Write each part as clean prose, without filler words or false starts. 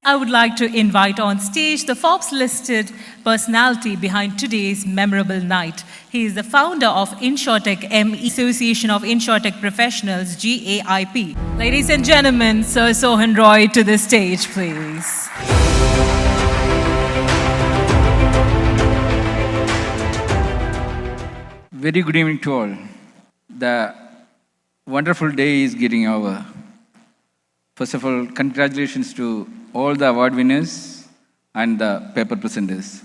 I would like to invite on stage the Forbes-listed personality behind today's memorable night. He is the founder of InsureTek ME, Association of InsurTech Professionals, GAIP. Ladies and gentlemen, Sir Sohan Roy to the stage, please. Very good evening to all. The wonderful day is getting over. First of all, congratulations to all the award winners and the paper presenters.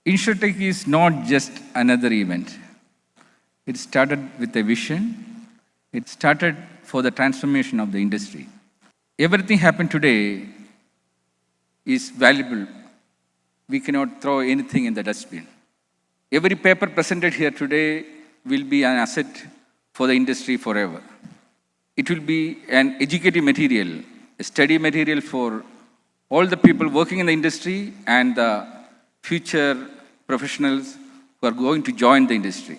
Insurtech is not just another event. It started with a vision. It started for the transformation of the industry. Everything happened today is valuable. We cannot throw anything in the dustbin. Every paper presented here today will be an asset for the industry forever. It will be an educative material, a study material for all the people working in the industry and the future professionals who are going to join the industry.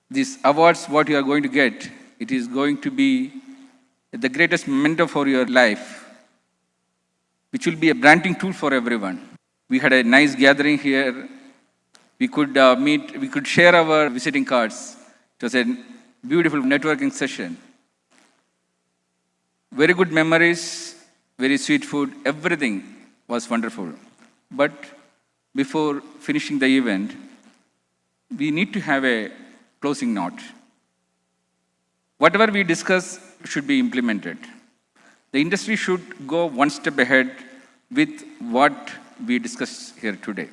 These awards, what you are going to get, it is going to be the greatest memento for your life, which will be a branding tool for everyone. We had a nice gathering here. We could meet, we could share our visiting cards. It was a beautiful networking session. Very good memories, very sweet food, everything was wonderful. But before finishing the event, we need to have a closing note. Whatever we discuss should be implemented. The industry should go one step ahead with what we discussed here today.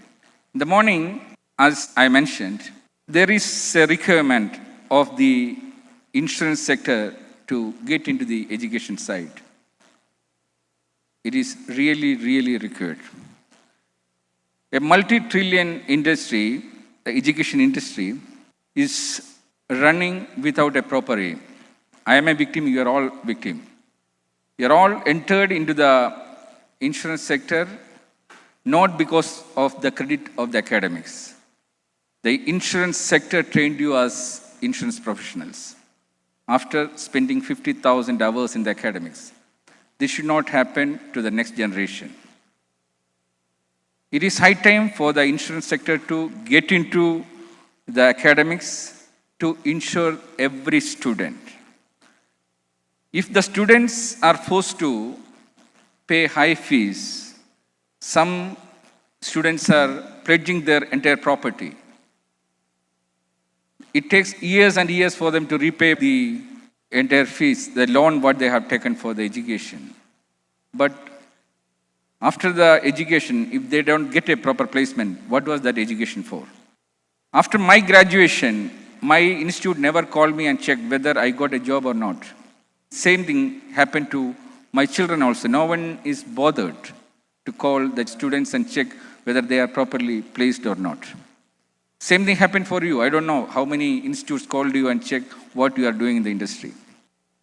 In the morning, as I mentioned, there is a requirement of the insurance sector to get into the education side. It is really, really required. A multi-trillion industry, the education industry, is running without a proper aim. I am a victim, you are all victim. You are all entered into the insurance sector not because of the credit of the academics. The insurance sector trained you as insurance professionals. After spending 50,000 hours in the academics, this should not happen to the next generation. It is high time for the insurance sector to get into the academics to insure every student. If the students are forced to pay high fees, some students are pledging their entire property. It takes years and years for them to repay the entire fees, the loan what they have taken for the education. But after the education, if they don't get a proper placement, what was that education for? After my graduation, my institute never called me and checked whether I got a job or not. Same thing happened to my children also. No one is bothered to call the students and check whether they are properly placed or not. Same thing happened for you. I don't know how many institutes called you and checked what you are doing in the industry.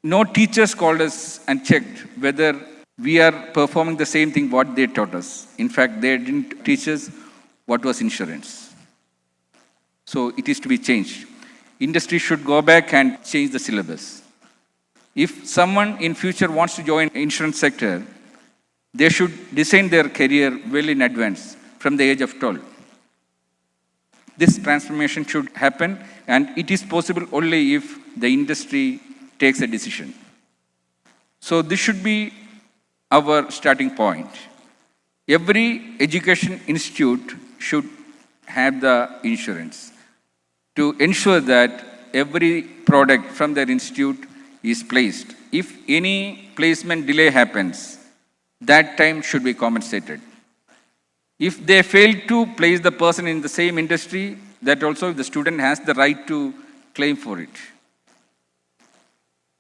No teachers called us and checked whether we are performing the same thing what they taught us. In fact, they didn't teach us what was insurance. So it is to be changed. Industry should go back and change the syllabus. If someone in future wants to join insurance sector, they should design their career well in advance from the age of 12. This transformation should happen, and it is possible only if the industry takes a decision. So this should be our starting point. Every education institute should have the insurance to ensure that every product from their institute is placed. If any placement delay happens, that time should be compensated. If they fail to place the person in the same industry, that also the student has the right to claim for it.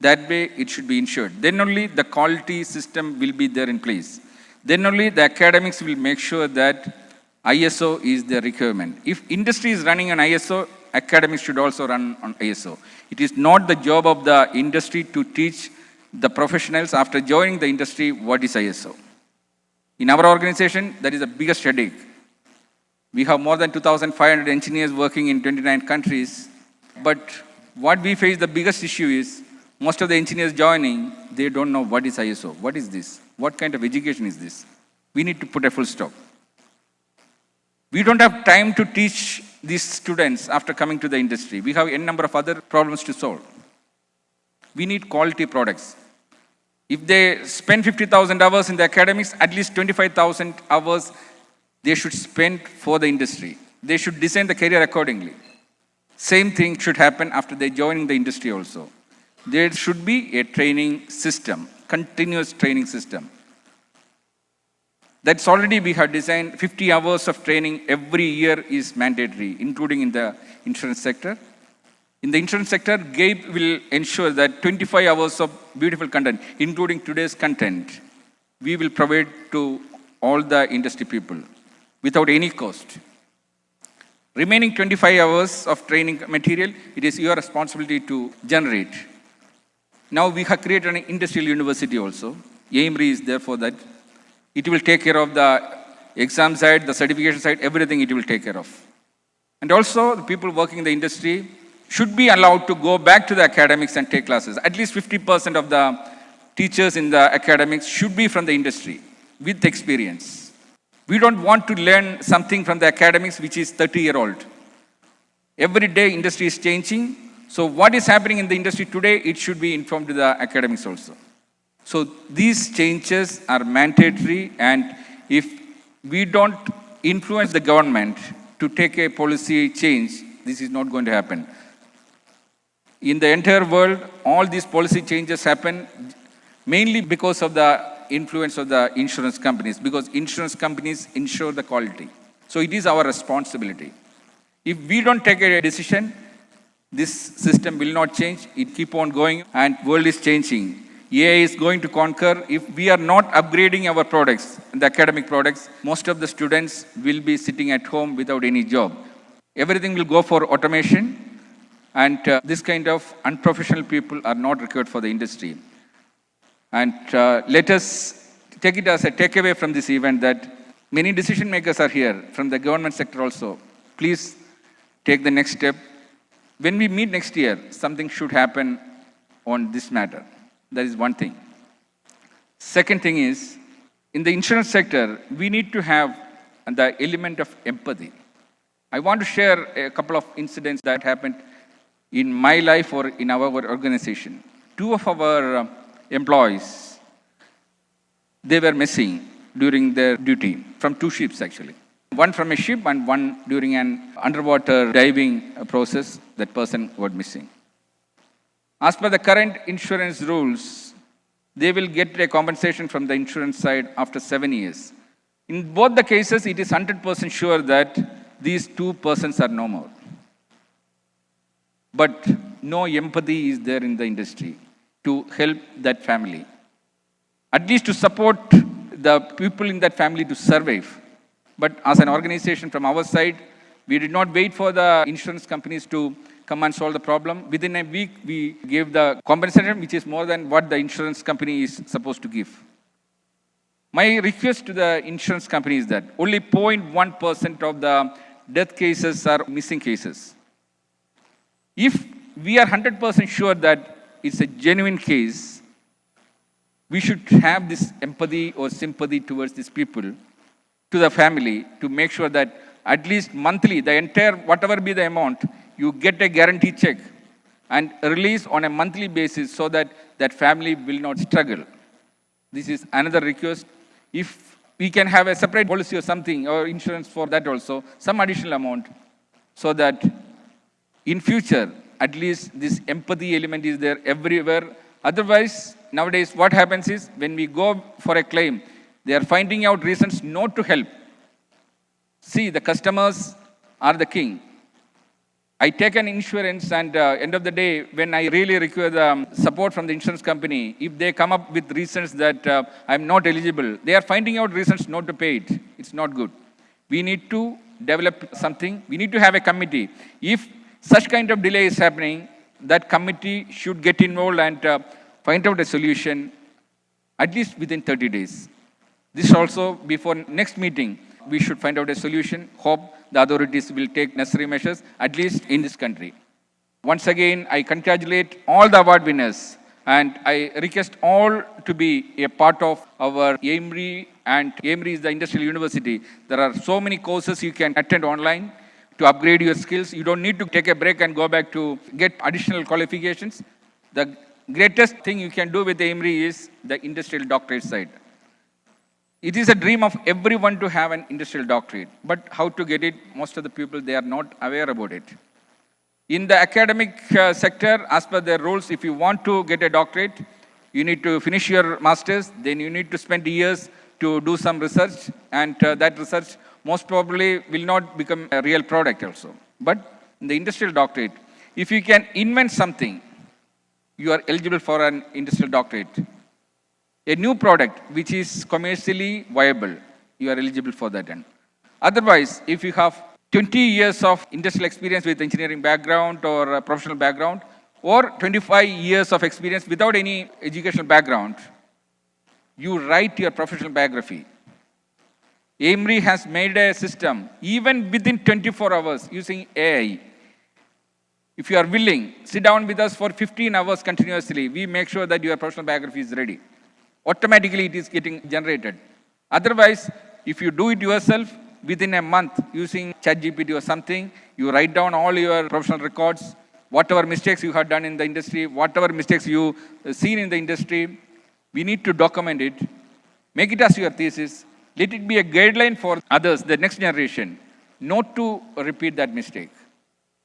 That way it should be insured. Then only the quality system will be there in place. Then only the academics will make sure that ISO is the requirement. If industry is running on ISO, academics should also run on ISO. It is not the job of the industry to teach the professionals after joining the industry what is ISO. In our organization, that is the biggest headache. We have more than 2,500 engineers working in 29 countries. But what we face, the biggest issue is, most of the engineers joining, they don't know what is ISO. What is this? What kind of education is this? We need to put a full stop. We don't have time to teach these students after coming to the industry. We have a number of other problems to solve. We need quality products. If they spend 50,000 hours in the academics, at least 25,000 hours they should spend for the industry. They should design the career accordingly. Same thing should happen after they joining the industry also. There should be a training system, continuous training system. That's already we have designed 50 hours of training every year is mandatory, including in the insurance sector. In the insurance sector, GAIP will ensure that 25 hours of beautiful content, including today's content, we will provide to all the industry people without any cost. Remaining 25 hours of training material, it is your responsibility to generate. Now we have created an industrial university also. Aries is there for that. It will take care of the exam side, the certification side, everything it will take care of. And also the people working in the industry should be allowed to go back to the academics and take classes. At least 50% of the teachers in the academics should be from the industry with experience. We don't want to learn something from the academics which is 30-year-old. Every day industry is changing. So what is happening in the industry today, it should be informed to the academics also. So these changes are mandatory, and if we don't influence the government to take a policy change, this is not going to happen. In the entire world, all these policy changes happen mainly because of the influence of the insurance companies, because insurance companies ensure the quality. So it is our responsibility. If we don't take a decision, this system will not change. It keep on going, and world is changing. AI is going to conquer. If we are not upgrading our products, the academic products, most of the students will be sitting at home without any job. Everything will go for automation, and this kind of unprofessional people are not required for the industry. And let us take it as a takeaway from this event that many decision makers are here from the government sector also. Please take the next step. When we meet next year, something should happen on this matter. That is one thing. Second thing is, in the insurance sector, we need to have the element of empathy. I want to share a couple of incidents that happened in my life or in our organization. Two of our employees, they were missing during their duty from two ships actually. One from a ship and one during an underwater diving process, that person was missing. As per the current insurance rules, they will get a compensation from the insurance side after 7 years. In both the cases, it is 100% sure that these two persons are no more. But no empathy is there in the industry to help that family. At least to support the people in that family to survive. But as an organization from our side, we did not wait for the insurance companies to come and solve the problem. Within a week, we gave the compensation, which is more than what the insurance company is supposed to give. My request to the insurance company is that only 0.1% of the death cases are missing cases. If we are 100% sure that it's a genuine case, we should have this empathy or sympathy towards these people, to the family, to make sure that at least monthly, the entire, whatever be the amount, you get a guarantee check and release on a monthly basis so that that family will not struggle. This is another request. If we can have a separate policy or something, or insurance for that also, some additional amount, so that in future, at least this empathy element is there everywhere. Otherwise, nowadays what happens is, when we go for a claim, they are finding out reasons not to help. See, the customers are the king. I take an insurance, and end of the day, when I really require the support from the insurance company, if they come up with reasons that I'm not eligible, they are finding out reasons not to pay it. It's not good. We need to develop something. We need to have a committee. If such kind of delay is happening, that committee should get involved and find out a solution at least within 30 days. This also, before next meeting, we should find out a solution. Hope the authorities will take necessary measures, at least in this country. Once again, I congratulate all the award winners, and I request all to be a part of our AIMRI and Aries is the industrial university. There are so many courses you can attend online to upgrade your skills. You don't need to take a break and go back to get additional qualifications. The greatest thing you can do with Aries is the industrial doctorate side. It is a dream of everyone to have an industrial doctorate, but how to get it, most of the people, they are not aware about it. In the academic sector, as per their rules, if you want to get a doctorate, you need to finish your master's, then you need to spend years to do some research, and that research most probably will not become a real product also. But in the industrial doctorate, if you can invent something, you are eligible for an industrial doctorate. A new product which is commercially viable, you are eligible for that. And otherwise, if you have 20 years of industrial experience with engineering background or a professional background, or 25 years of experience without any educational background, you write your professional biography. Amory has made a system, even within 24 hours, using AI. If you are willing, sit down with us for 15 hours continuously. We make sure that your professional biography is ready. Automatically, it is getting generated. Otherwise, if you do it yourself, within a month, using ChatGPT or something, you write down all your professional records, whatever mistakes you have done in the industry, whatever mistakes you seen in the industry, we need to document it, make it as your thesis, let it be a guideline for others, the next generation, not to repeat that mistake.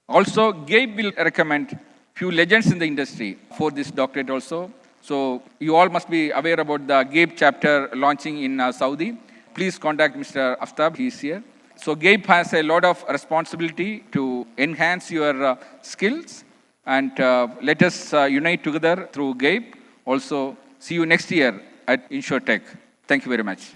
Also, GAIP will recommend few legends in the industry for this doctorate also. So you all must be aware about the GAIP chapter launching in Saudi. Please contact Mr. Aftab, he is here. So GAIP has a lot of responsibility to enhance your skills, and let us unite together through GAIP. Also, see you next year at InsureTech. Thank you very much.